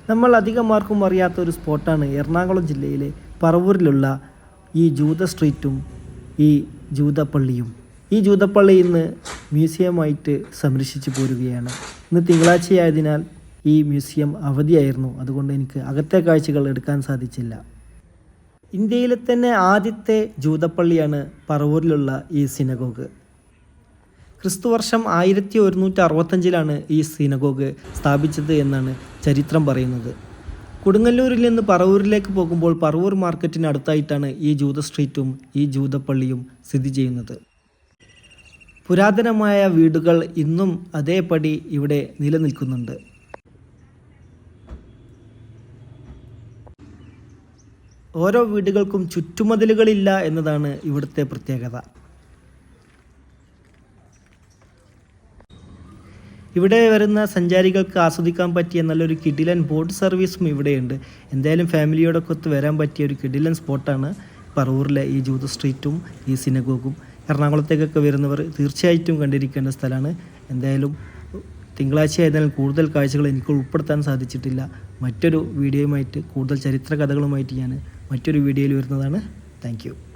നമ്മൾ അധികമാർക്കും അറിയാത്ത ഒരു സ്പോട്ടാണ് എറണാകുളം ജില്ലയിലെ പറവൂരിലുള്ള ഈ ജൂത സ്ട്രീറ്റും ഈ ജൂതപ്പള്ളിയും. ഈ ജൂതപ്പള്ളി ഇന്ന് മ്യൂസിയമായിട്ട് സംരക്ഷിച്ചു പോരുകയാണ്. ഇന്ന് തിങ്കളാഴ്ചയായതിനാൽ ഈ മ്യൂസിയം അവധിയായിരുന്നു. അതുകൊണ്ട് എനിക്ക് അകത്തെ കാഴ്ചകൾ എടുക്കാൻ സാധിച്ചില്ല. ഇന്ത്യയിലെ തന്നെ ആദ്യത്തെ ജൂതപ്പള്ളിയാണ് പറവൂരിലുള്ള ഈ സിനഗോഗ്. ക്രിസ്തുവർഷം 1165 ഈ സിനഗോഗ് സ്ഥാപിച്ചത് എന്നാണ് ചരിത്രം പറയുന്നത്. കൊടുങ്ങല്ലൂരിൽ നിന്ന് പറവൂരിലേക്ക് പോകുമ്പോൾ പറവൂർ മാർക്കറ്റിന് അടുത്തായിട്ടാണ് ഈ ജൂത സ്ട്രീറ്റും ഈ ജൂതപ്പള്ളിയും സ്ഥിതി ചെയ്യുന്നത്. പുരാതനമായ വീടുകൾ ഇന്നും അതേപടി ഇവിടെ നിലനിൽക്കുന്നുണ്ട്. ഓരോ വീടുകൾക്കും ചുറ്റുമതിലുകളില്ല എന്നതാണ് ഇവിടുത്തെ പ്രത്യേകത. ഇവിടെ വരുന്ന സഞ്ചാരികൾക്ക് ആസ്വദിക്കാൻ പറ്റിയ നല്ലൊരു കിടിലൻ ബോട്ട് സർവീസും ഇവിടെയുണ്ട്. എന്തായാലും ഫാമിലിയോടൊക്കെ ഒത്ത് വരാൻ പറ്റിയ ഒരു കിടിലൻ സ്പോട്ടാണ് പറവൂരിലെ ഈ ജൂത സ്ട്രീറ്റും ഈ സിനഗോഗും. എറണാകുളത്തേക്കൊക്കെ വരുന്നവർ തീർച്ചയായിട്ടും കണ്ടിരിക്കേണ്ട സ്ഥലമാണ്. എന്തായാലും തിങ്കളാഴ്ച ആയതിനാൽ കൂടുതൽ കാഴ്ചകൾ എനിക്ക് ഉൾപ്പെടുത്താൻ സാധിച്ചിട്ടില്ല. മറ്റൊരു വീഡിയോയുമായിട്ട് കൂടുതൽ ചരിത്ര കഥകളുമായിട്ട് ഞാൻ മറ്റൊരു വീഡിയോയിൽ വരുന്നതാണ്. താങ്ക്